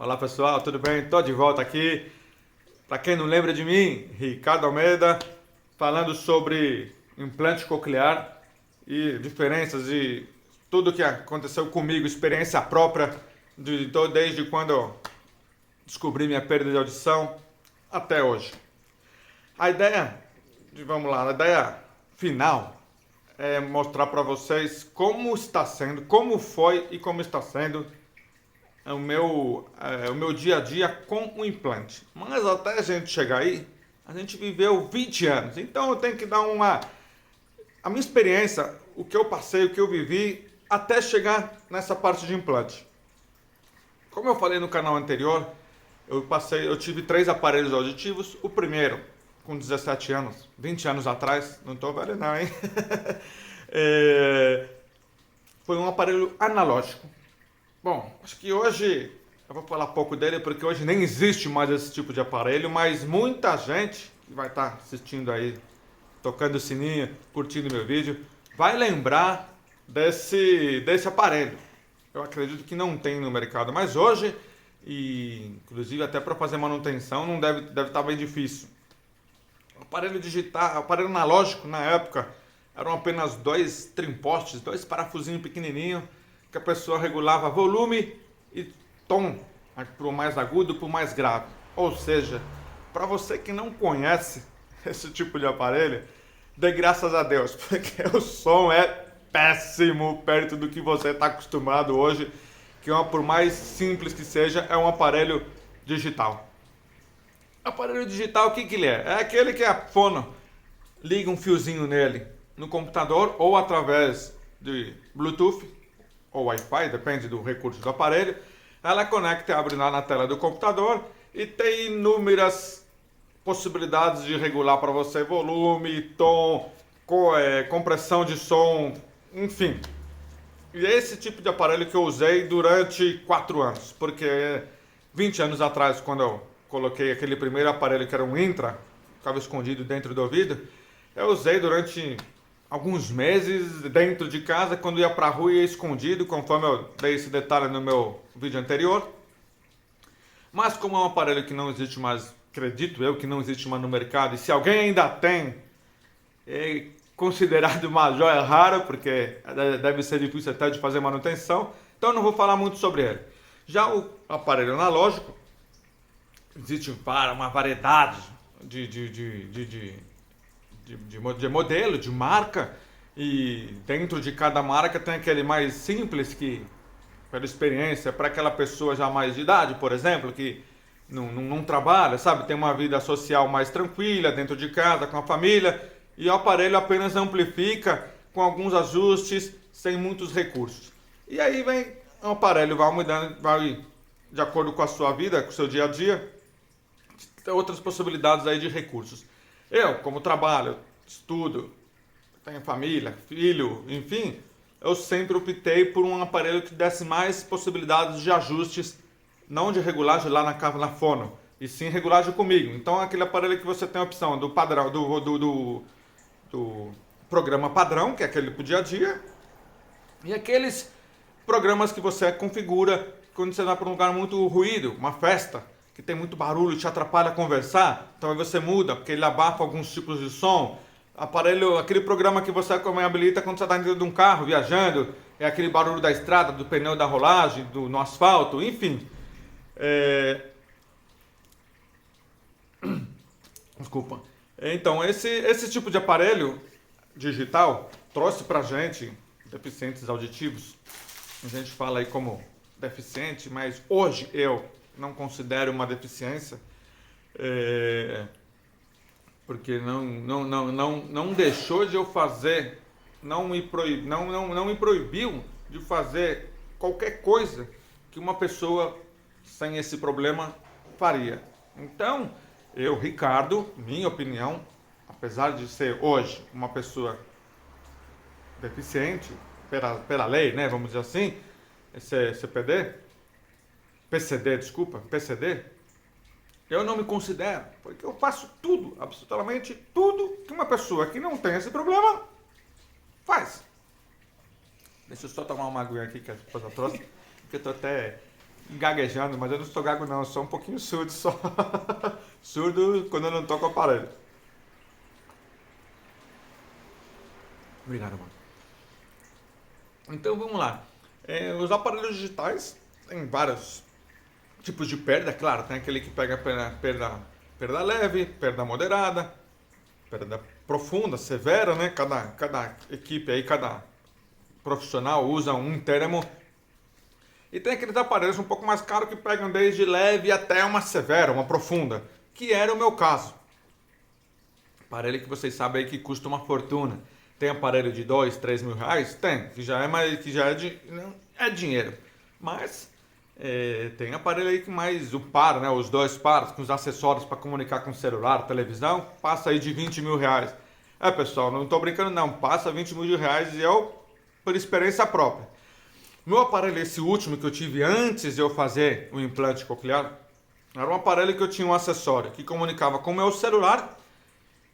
Olá pessoal, tudo bem? Estou de volta aqui. Para quem não lembra de mim, Ricardo Almeida, falando sobre implante coclear e diferenças e tudo que aconteceu comigo, experiência própria desde quando eu descobri minha perda de audição até hoje. A ideia final é mostrar para vocês como está sendo, como foi e como está sendo o meu dia a dia com o implante. Mas até a gente chegar aí, a gente viveu 20 anos. Então eu tenho que dar a minha experiência, o que eu passei, o que eu vivi, até chegar nessa parte de implante. Como eu falei no canal anterior, eu tive 3 aparelhos auditivos. O primeiro, com 17 anos, 20 anos atrás, não estou velho não, hein? Foi um aparelho analógico. Bom, acho que hoje eu vou falar pouco dele porque hoje nem existe mais esse tipo de aparelho, mas muita gente que vai estar assistindo aí, tocando o sininho, curtindo meu vídeo, vai lembrar desse aparelho. Eu acredito que não tem no mercado mais hoje e inclusive até para fazer manutenção não deve estar bem difícil. O aparelho digital, o aparelho analógico na época eram apenas 2 trimpostes, 2 parafusinhos pequenininhos que a pessoa regulava volume e tom, para o mais agudo, para o mais grave. Ou seja, para você que não conhece esse tipo de aparelho, dê graças a Deus, porque o som é péssimo perto do que você está acostumado hoje, que por mais simples que seja, é um aparelho digital. Aparelho digital, o que ele é? É aquele que a fono liga um fiozinho nele no computador ou através de Bluetooth ou Wi-Fi, depende do recurso do aparelho. Ela conecta e abre lá na tela do computador e tem inúmeras possibilidades de regular para você volume, tom, compressão de som, enfim. E é esse tipo de aparelho que eu usei durante 4 anos, porque 20 anos atrás, quando eu coloquei aquele primeiro aparelho que era um Intra, ficava escondido dentro do ouvido, eu usei durante alguns meses dentro de casa, quando ia pra rua ia escondido, conforme eu dei esse detalhe no meu vídeo anterior. Mas como é um aparelho que não existe mais, acredito eu que não existe mais no mercado, e se alguém ainda tem, é considerado uma joia rara, porque deve ser difícil até de fazer manutenção, então eu não vou falar muito sobre ele. Já o aparelho analógico, existe uma variedade de modelo, de marca, e dentro de cada marca tem aquele mais simples que, pela experiência, para aquela pessoa já mais de idade, por exemplo, que não trabalha, sabe, tem uma vida social mais tranquila dentro de casa, com a família, e o aparelho apenas amplifica com alguns ajustes, sem muitos recursos. E aí vem o aparelho, vai mudando, vai de acordo com a sua vida, com o seu dia a dia, tem outras possibilidades aí de recursos. Eu, como trabalho, estudo, tenho família, filho, enfim, eu sempre optei por um aparelho que desse mais possibilidades de ajustes, não de regulagem lá na fono, e sim regulagem comigo. Então, aquele aparelho que você tem a opção do padrão, do programa padrão, que é aquele pro dia a dia, e aqueles programas que você configura quando você vai para um lugar muito ruído, uma festa, que tem muito barulho, te atrapalha a conversar, então aí você muda, porque ele abafa alguns tipos de som. Aparelho, aquele programa que você habilita quando você está dentro de um carro, viajando, é aquele barulho da estrada, do pneu da rolagem, no asfalto, enfim. Desculpa. Então, esse tipo de aparelho digital trouxe pra gente, deficientes auditivos, a gente fala aí como deficiente, mas hoje eu não considero uma deficiência, porque não deixou de eu fazer, não me proibiu de fazer qualquer coisa que uma pessoa sem esse problema faria. Então, eu, Ricardo, minha opinião, apesar de ser hoje uma pessoa deficiente, pela lei, né, vamos dizer assim, PCD, eu não me considero, porque eu faço tudo, absolutamente tudo que uma pessoa que não tem esse problema faz. Deixa eu só tomar uma aguinha aqui que a esposa trouxe, porque eu tô até gaguejando, mas eu não sou gago não, eu sou um pouquinho surdo só. Surdo quando eu não toco o aparelho. Obrigado, mano. Então vamos lá. Os aparelhos digitais têm vários tipos de perda, claro, tem aquele que pega perda leve, perda moderada, perda profunda, severa, né? Cada equipe aí, cada profissional usa um termo. E tem aqueles aparelhos um pouco mais caros que pegam desde leve até uma severa, uma profunda, que era o meu caso. Aparelho que vocês sabem aí que custa uma fortuna. Tem aparelho de 2, 3 mil reais? Tem, que já é mais, que já é, não, é dinheiro. Mas tem aparelho aí que mais o par, né? Os dois pares com os acessórios para comunicar com celular, televisão, passa aí de 20 mil reais. Pessoal, não estou brincando não, passa 20 mil reais e eu, por experiência própria. Meu aparelho, esse último que eu tive antes de eu fazer o implante coclear, era um aparelho que eu tinha um acessório que comunicava com o meu celular,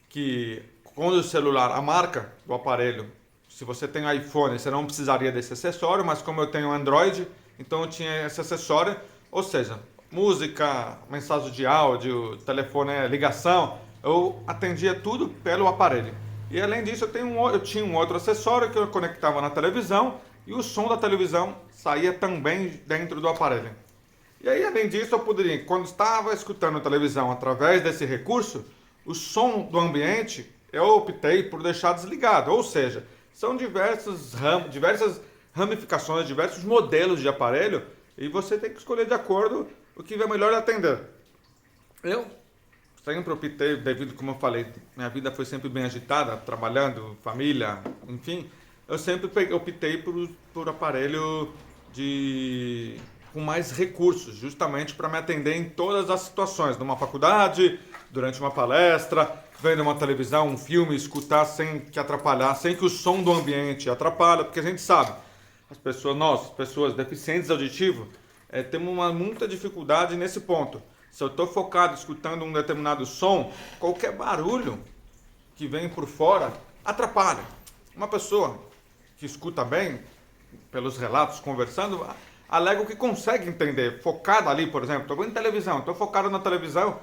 que quando o celular, a marca do aparelho, se você tem iPhone, você não precisaria desse acessório, mas como eu tenho Android, então eu tinha esse acessório, ou seja, música, mensagem de áudio, telefone, ligação, eu atendia tudo pelo aparelho. E além disso, eu tinha um outro acessório que eu conectava na televisão e o som da televisão saía também dentro do aparelho. E aí, além disso, eu poderia, quando estava escutando a televisão através desse recurso, o som do ambiente eu optei por deixar desligado. Ou seja, são diversas ramificações, diversos modelos de aparelho e você tem que escolher de acordo o que vai melhor atender. Eu sempre optei, devido, como eu falei, minha vida foi sempre bem agitada, trabalhando, família, enfim, eu sempre optei por aparelho com mais recursos, justamente para me atender em todas as situações, numa faculdade, durante uma palestra, vendo uma televisão, um filme, escutar sem que atrapalhar, sem que o som do ambiente atrapalhe, porque a gente sabe, nós, pessoas deficientes auditivos, temos muita dificuldade nesse ponto. Se eu estou focado escutando um determinado som, qualquer barulho que vem por fora atrapalha. Uma pessoa que escuta bem, pelos relatos, conversando, alega que consegue entender, focado ali, por exemplo, estou vendo televisão, estou focado na televisão,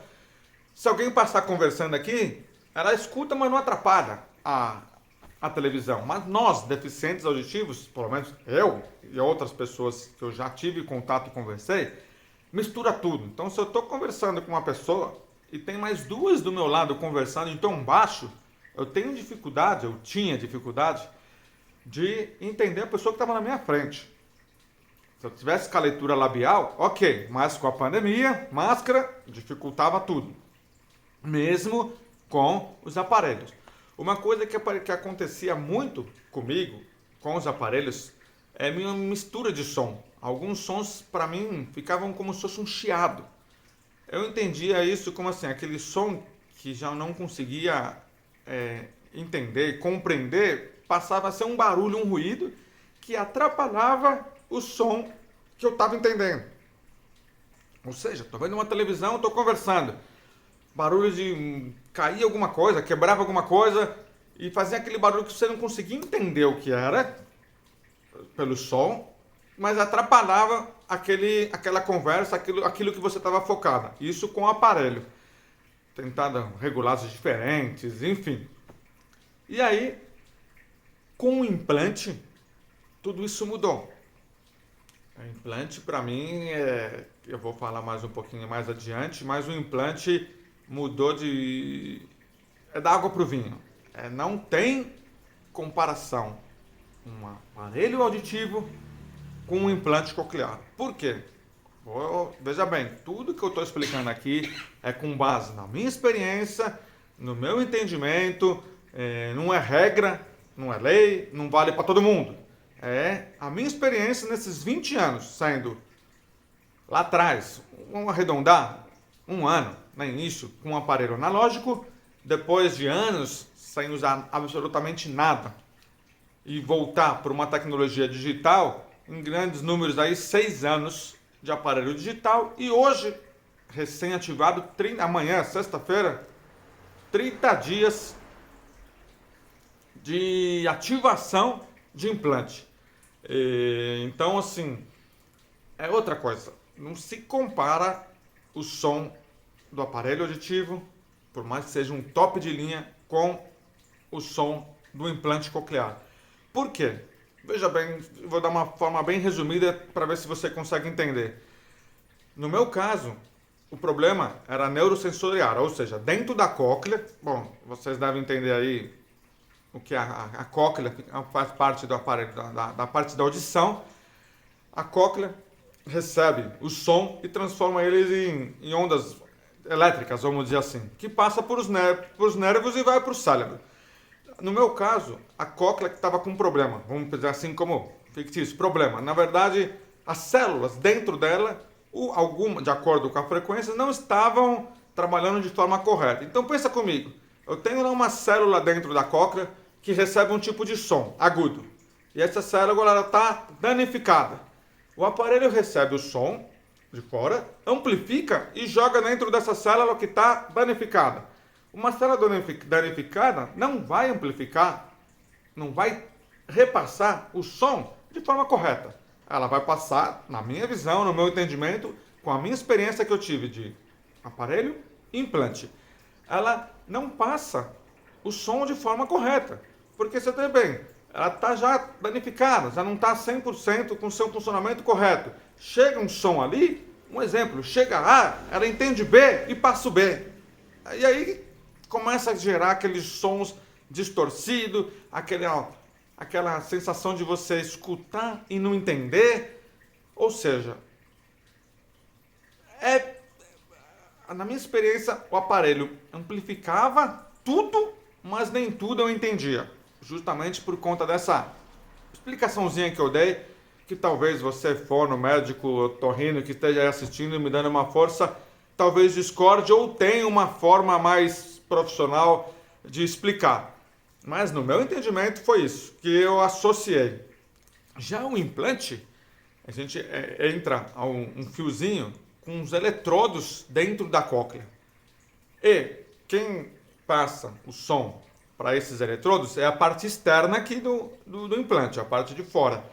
se alguém passar conversando aqui, ela escuta, mas não atrapalha a televisão. Mas nós, deficientes auditivos, pelo menos eu e outras pessoas que eu já tive contato e conversei, mistura tudo. Então, se eu estou conversando com uma pessoa e tem mais duas do meu lado conversando em tom baixo, eu tinha dificuldade de entender a pessoa que estava na minha frente. Se eu tivesse com a leitura labial, ok, mas com a pandemia, máscara, dificultava tudo. Mesmo com os aparelhos. Uma coisa que acontecia muito comigo, com os aparelhos, é a minha mistura de som. Alguns sons, para mim, ficavam como se fosse um chiado. Eu entendia isso como assim, aquele som que já não conseguia entender, compreender, passava a ser um barulho, um ruído, que atrapalhava o som que eu estava entendendo. Ou seja, estou vendo uma televisão, estou conversando. Barulho de cair alguma coisa, quebrava alguma coisa e fazia aquele barulho que você não conseguia entender o que era pelo som, mas atrapalhava aquela conversa, aquilo que você estava focado. Isso com o aparelho. Tentando regulagens diferentes, enfim. E aí, com o implante, tudo isso mudou. O implante, para mim, eu vou falar mais um pouquinho mais adiante, mas o implante mudou é da água para o vinho. Não tem comparação um aparelho auditivo com um implante coclear. Por quê? Veja bem, tudo que eu estou explicando aqui é com base na minha experiência, no meu entendimento, não é regra, não é lei, não vale para todo mundo. É a minha experiência nesses 20 anos, saindo lá atrás, vamos arredondar, 1 ano, no início, com um aparelho analógico, depois de anos sem usar absolutamente nada e voltar para uma tecnologia digital, em grandes números aí, 6 anos de aparelho digital e hoje, recém-ativado, amanhã, sexta-feira, 30 dias de ativação de implante. Então, assim, é outra coisa. não se compara o som do aparelho auditivo, por mais que seja um top de linha, com o som do implante coclear. Por quê? Veja bem, vou dar uma forma bem resumida para ver se você consegue entender. No meu caso, o problema era neurosensorial, ou seja, dentro da cóclea. Bom, vocês devem entender aí o que a cóclea faz parte do aparelho, da parte da audição. A cóclea recebe o som e transforma eles em ondas elétricas, vamos dizer assim, que passa por os nervos e vai para o cérebro. No meu caso, a cóclea que estava com um problema, vamos dizer assim como fictício, problema. Na verdade, as células dentro dela, de acordo com a frequência, não estavam trabalhando de forma correta. Então pensa comigo, eu tenho lá uma célula dentro da cóclea que recebe um tipo de som agudo. E essa célula está danificada. O aparelho recebe o som de fora, amplifica e joga dentro dessa célula que está danificada. Uma célula danificada não vai amplificar, não vai repassar o som de forma correta. Ela vai passar, na minha visão, no meu entendimento, com a minha experiência que eu tive de aparelho e implante. Ela não passa o som de forma correta. Porque você tem bem, ela está já danificada, já não está 100% com o seu funcionamento correto. Chega um som ali, um exemplo, chega A, ela entende B e passa o B. E aí começa a gerar aqueles sons distorcidos, aquela sensação de você escutar e não entender. Ou seja, na minha experiência, o aparelho amplificava tudo, mas nem tudo eu entendia. Justamente por conta dessa explicaçãozinha que eu dei, que talvez você for no médico otorrino que esteja aí assistindo e me dando uma força, talvez discorde ou tenha uma forma mais profissional de explicar. Mas no meu entendimento foi isso que eu associei. Já o implante, a gente entra um fiozinho com uns eletrodos dentro da cóclea. E quem passa o som para esses eletrodos é a parte externa aqui do implante, a parte de fora.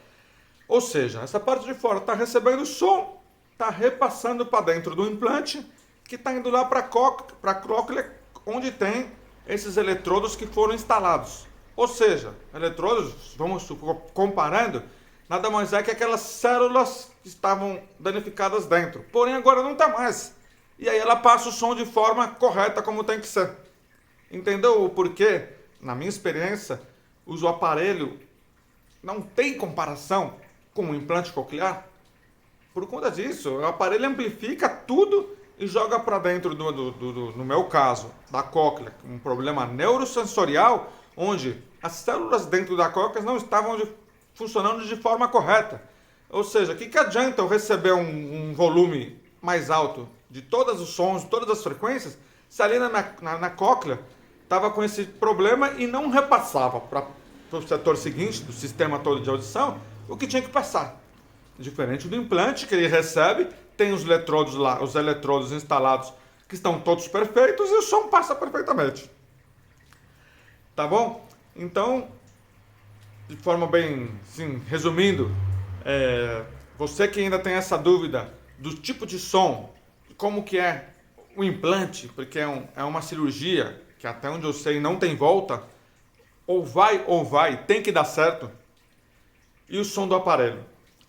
Ou seja, essa parte de fora está recebendo som, está repassando para dentro do implante, que está indo lá para a cóclea, onde tem esses eletrodos que foram instalados. Ou seja, eletrodos, vamos comparando, nada mais é que aquelas células que estavam danificadas dentro. Porém, agora não está mais. E aí ela passa o som de forma correta, como tem que ser. Entendeu o porquê? Na minha experiência, o aparelho não tem comparação com o implante coclear. Por conta disso, o aparelho amplifica tudo e joga para dentro, no meu caso, da cóclea, um problema neurosensorial, onde as células dentro da cóclea não estavam funcionando de forma correta. Ou seja, o que adianta eu receber um volume mais alto de todos os sons, de todas as frequências, se ali na cóclea estava com esse problema e não repassava para o setor seguinte, do sistema todo de audição, o que tinha que passar. Diferente do implante, que ele recebe, tem os eletrodos lá, os eletrodos instalados, que estão todos perfeitos e o som passa perfeitamente. Tá bom? Então, de forma bem, sim, resumindo, você que ainda tem essa dúvida do tipo de som, como que é o implante, porque é uma cirurgia que até onde eu sei não tem volta, ou vai, tem que dar certo. E o som do aparelho.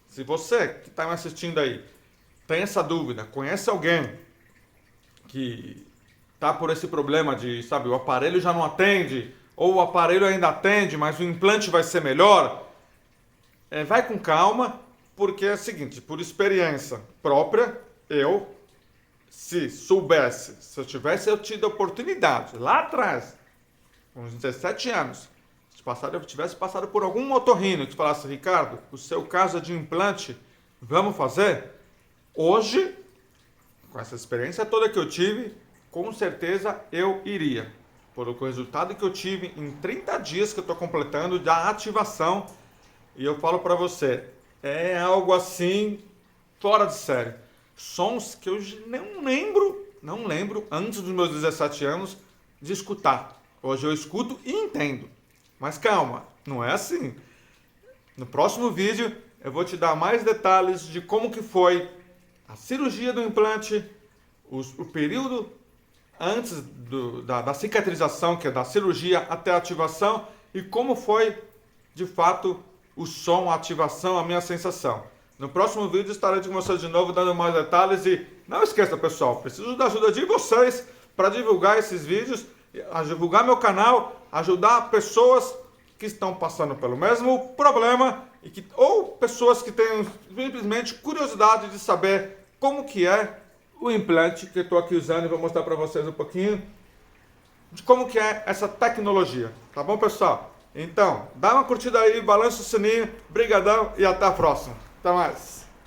Se você que está me assistindo aí tem essa dúvida, conhece alguém que está por esse problema de, sabe, o aparelho já não atende, ou o aparelho ainda atende, mas o implante vai ser melhor, vai com calma, porque é o seguinte, por experiência própria, se eu tivesse tido a oportunidade lá atrás, com uns 17 anos, se eu tivesse passado por algum otorrino que falasse, Ricardo, o seu caso é de implante, vamos fazer? Hoje, com essa experiência toda que eu tive, com certeza eu iria. Por o resultado que eu tive em 30 dias que eu estou completando da ativação, e eu falo para você, é algo assim, fora de série. Sons que eu não lembro, antes dos meus 17 anos, de escutar. Hoje eu escuto e entendo. Mas calma, não é assim. No próximo vídeo eu vou te dar mais detalhes de como que foi a cirurgia do implante, o período antes da cicatrização, que é da cirurgia, até a ativação, e como foi, de fato, o som, a ativação, a minha sensação. No próximo vídeo estarei com vocês de novo, dando mais detalhes. E não esqueça, pessoal, preciso da ajuda de vocês para divulgar esses vídeos, divulgar meu canal, ajudar pessoas que estão passando pelo mesmo problema ou pessoas que têm simplesmente curiosidade de saber como que é o implante que eu estou aqui usando, e vou mostrar para vocês um pouquinho de como que é essa tecnologia. Tá bom, pessoal? Então, dá uma curtida aí, balança o sininho, brigadão e até a próxima. Até mais!